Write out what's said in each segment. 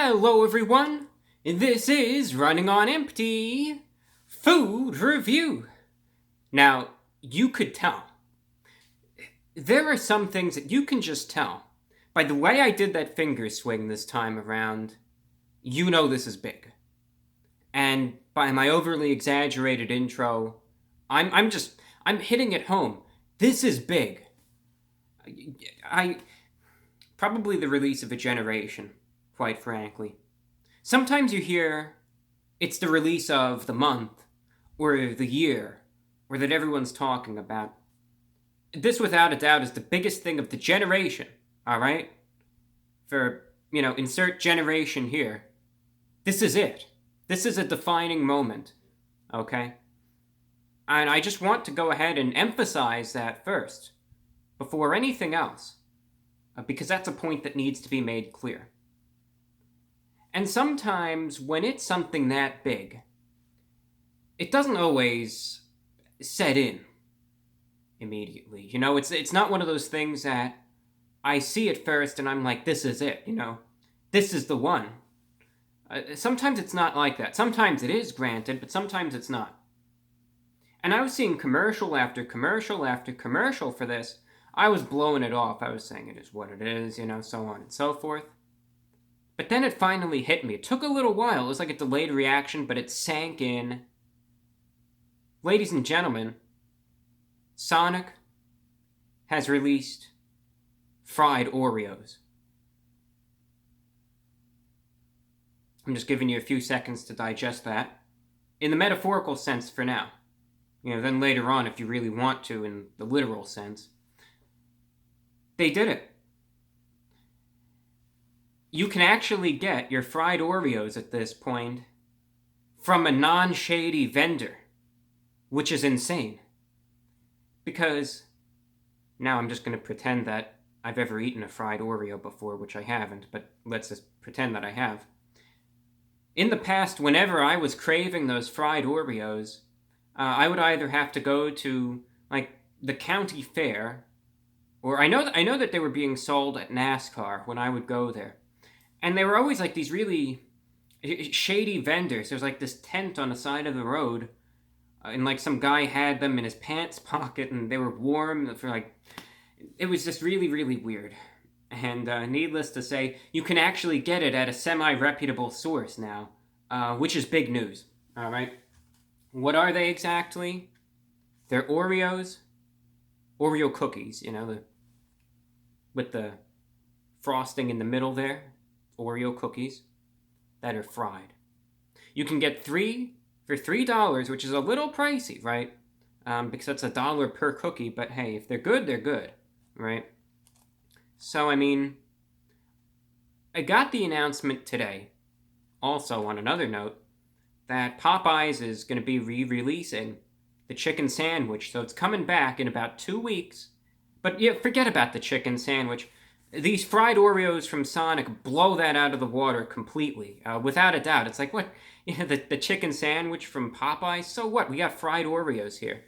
Hello everyone, this is Running on Empty Food Review. Now, you could tell. There are some things that you can just tell. By the way I did that finger swing this time around, you know this is big. And by my overly exaggerated intro, I'm hitting it home. This is big. Probably the release of a generation, quite frankly. Sometimes you hear it's the release of the month, or the year, or that everyone's talking about. This, without a doubt, is the biggest thing of the generation, alright? For, insert generation here. This is it. This is a defining moment, okay? And I just want to go ahead and emphasize that first, before anything else, because that's a point that needs to be made clear. And sometimes, when it's something that big, it doesn't always set in immediately. It's not one of those things that I see it first and I'm like, this is it, This is the one. Sometimes it's not like that. Sometimes it is, granted, but sometimes it's not. And I was seeing commercial after commercial after commercial for this. I was blowing it off. I was saying it is what it is, so on and so forth. But then it finally hit me. It took a little while. It was like a delayed reaction, but it sank in. Ladies and gentlemen, Sonic has released Fried Oreos. I'm just giving you a few seconds to digest that. In the metaphorical sense for now. Then later on, if you really want to, in the literal sense. They did it. You can actually get your fried Oreos at this point from a non-shady vendor, which is insane. Because now I'm just going to pretend that I've ever eaten a fried Oreo before, which I haven't, but let's just pretend that I have. In the past, whenever I was craving those fried Oreos, I would either have to go to, the county fair, or I know that they were being sold at NASCAR when I would go there. And they were always these really shady vendors. There's this tent on the side of the road, and some guy had them in his pants pocket, and they were warm for it was just really, really weird. And needless to say, you can actually get it at a semi-reputable source now, which is big news. All right. What are they exactly? They're Oreos, Oreo cookies, with the frosting in the middle there, Oreo cookies that are fried. You can get 3 for $3, which is a little pricey, right? Because that's $1 per cookie, but hey, if they're good, they're good, right? So, I got the announcement today, also on another note, that Popeyes is going to be re-releasing the chicken sandwich, so it's coming back in about 2 weeks. But yeah, forget about the chicken sandwich. These fried Oreos from Sonic blow that out of the water completely, without a doubt. It's what? The chicken sandwich from Popeyes? So what? We got fried Oreos here.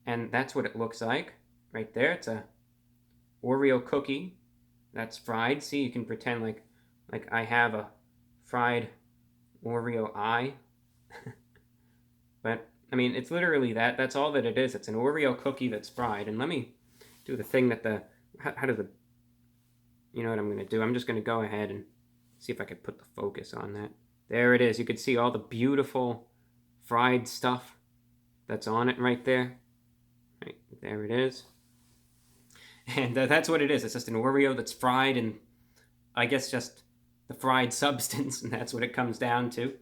And that's what it looks like. Right there, it's a Oreo cookie that's fried. See, you can pretend like I have a fried Oreo eye. But, it's literally that. That's all that it is. It's an Oreo cookie that's fried. And let me do the thing that you know what I'm going to do? I'm just going to go ahead and see if I can put the focus on that. There it is. You can see all the beautiful fried stuff that's on it right there. Right, there it is. And that's what it is. It's just an Oreo that's fried, and I guess just the fried substance, and that's what it comes down to.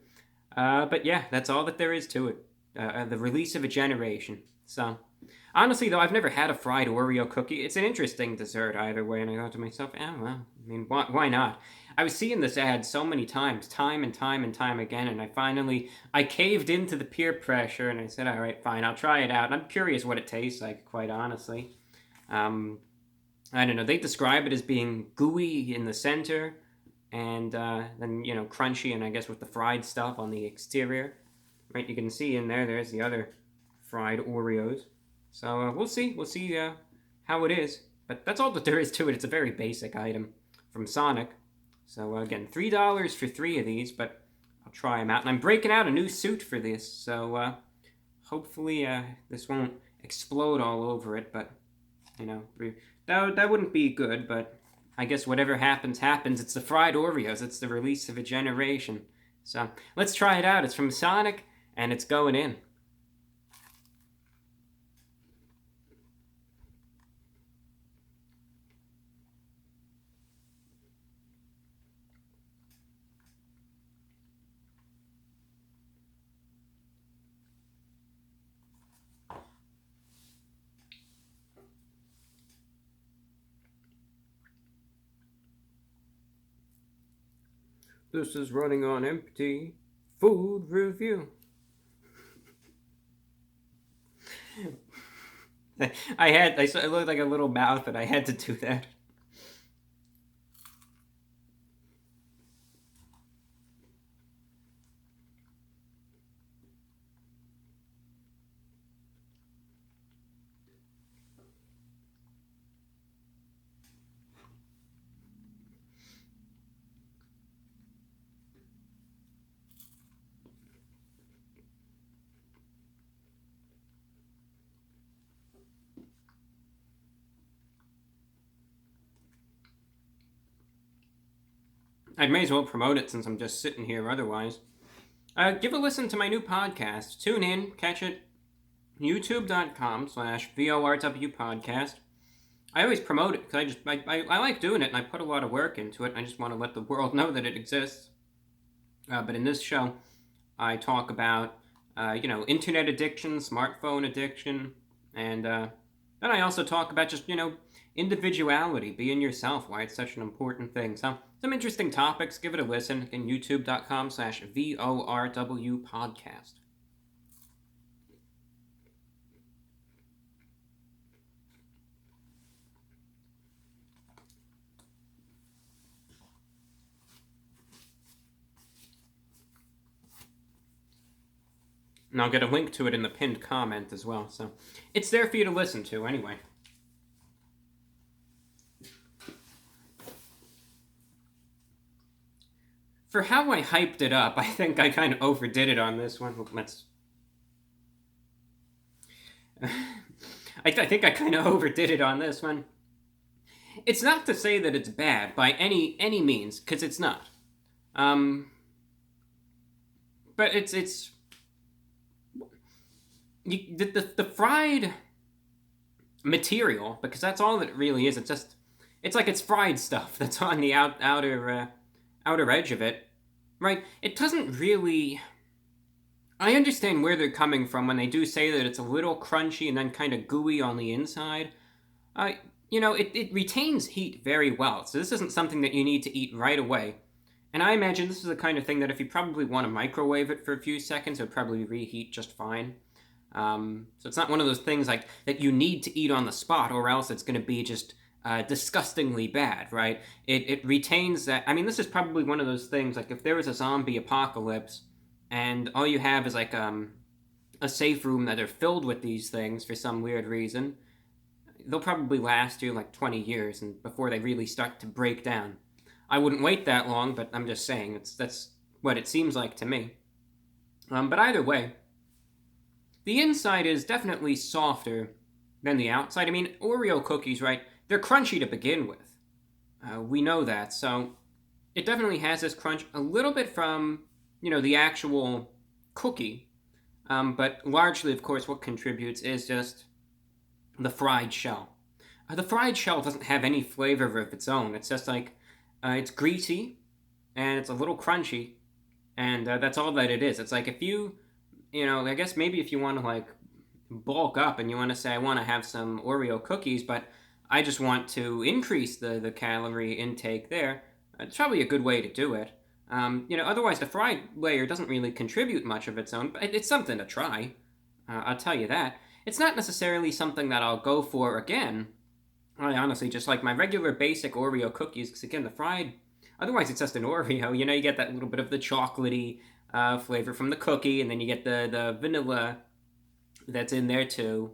But yeah, that's all that there is to it. The release of a generation. So, honestly, though, I've never had a fried Oreo cookie. It's an interesting dessert either way, and I thought to myself, why not? I was seeing this ad so many times, time and time again, and I caved into the peer pressure, and I said, all right, fine, I'll try it out. And I'm curious what it tastes like, quite honestly. I don't know, they describe it as being gooey in the center, and then, crunchy, and I guess with the fried stuff on the exterior. Right, you can see in there's the other fried Oreos. So we'll see how it is. But that's all that there is to it. It's a very basic item from Sonic. So again, $3 for 3 of these, but I'll try them out. And I'm breaking out a new suit for this, so hopefully this won't explode all over it, but, you know, that wouldn't be good, but I guess whatever happens, happens. It's the Fried Oreos. It's the release of a generation. So let's try it out. It's from Sonic, and it's going in. This is running on empty. Food review. I looked like a little mouth, and I had to do that. I may as well promote it since I'm just sitting here otherwise. Give a listen to my new podcast. Tune in, catch it, youtube.com/VORW podcast. I always promote it because I like doing it, and I put a lot of work into it. I just want to let the world know that it exists. But in this show, I talk about, internet addiction, smartphone addiction, and then I also talk about just, individuality, being yourself, why it's such an important thing. So, some interesting topics. Give it a listen. Again, youtube.com/VORW podcast. And I'll get a link to it in the pinned comment as well. So, it's there for you to listen to anyway. For how I hyped it up, I think I kind of overdid it on this one. I think I kind of overdid it on this one. It's not to say that it's bad by any means, because it's not. But it's the fried material, because that's all that it really is. It's like it's fried stuff that's on the outer edge of it, right? It doesn't really. I understand where they're coming from when they do say that it's a little crunchy and then kind of gooey on the inside. It retains heat very well, so this isn't something that you need to eat right away. And I imagine this is the kind of thing that if you probably want to microwave it for a few seconds, it would probably reheat just fine. So it's not one of those things like that you need to eat on the spot, or else it's going to be just disgustingly bad, right? It retains that. I mean, this is probably one of those things, like if there was a zombie apocalypse and all you have is like a safe room that are filled with these things for some weird reason, they'll probably last you like 20 years and before they really start to break down. I wouldn't wait that long, but I'm just saying that's what it seems like to me. But either way, the inside is definitely softer than the outside. I mean, Oreo cookies, right? They're crunchy to begin with. We know that, so it definitely has this crunch a little bit from, the actual cookie. But largely, of course, what contributes is just the fried shell. The fried shell doesn't have any flavor of its own. It's just like, it's greasy, and it's a little crunchy, and that's all that it is. It's like if you, I guess maybe if you want to like bulk up and you want to say, I want to have some Oreo cookies, but I just want to increase the calorie intake there, it's probably a good way to do it. Otherwise the fried layer doesn't really contribute much of its own, but it's something to try. I'll tell you that. It's not necessarily something that I'll go for again. I honestly just like my regular basic Oreo cookies, because again, the fried, otherwise it's just an Oreo. You get that little bit of the chocolatey flavor from the cookie, and then you get the vanilla that's in there too,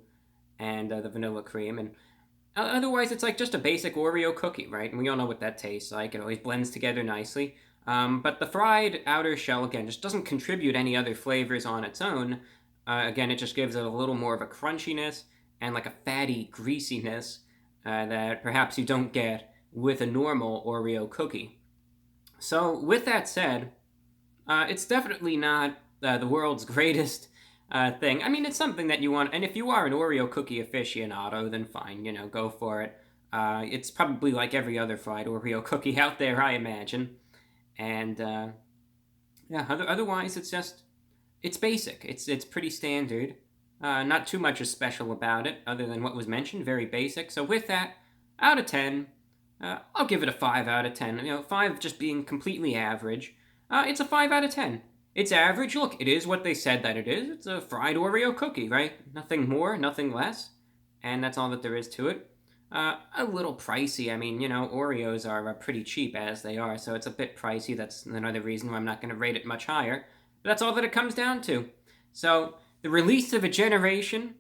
and the vanilla cream. And Otherwise, it's like just a basic Oreo cookie, right? And we all know what that tastes like. It always blends together nicely. But the fried outer shell, again, just doesn't contribute any other flavors on its own. Again, it just gives it a little more of a crunchiness and like a fatty greasiness that perhaps you don't get with a normal Oreo cookie. So, with that said, it's definitely not the world's greatest thing. I mean, it's something that you want, and if you are an Oreo cookie aficionado, then fine, go for it. It's probably like every other fried Oreo cookie out there, I imagine. And yeah, otherwise, it's basic. It's pretty standard. Not too much is special about it, other than what was mentioned. Very basic. So with that, out of 10, I'll give it a 5 out of 10. 5 just being completely average. It's a 5 out of 10. It's average. Look, it is what they said that it is. It's a fried Oreo cookie, right? Nothing more, nothing less. And that's all that there is to it. A little pricey. I mean, Oreos are pretty cheap as they are, so it's a bit pricey. That's another reason why I'm not going to rate it much higher. But that's all that it comes down to. So, the release of a generation,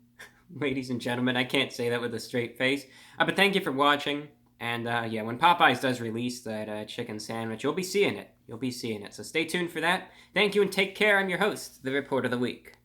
ladies and gentlemen, I can't say that with a straight face. But thank you for watching. And yeah, when Popeyes does release that chicken sandwich, you'll be seeing it. You'll be seeing it. So stay tuned for that. Thank you and take care. I'm your host, the Report of the Week.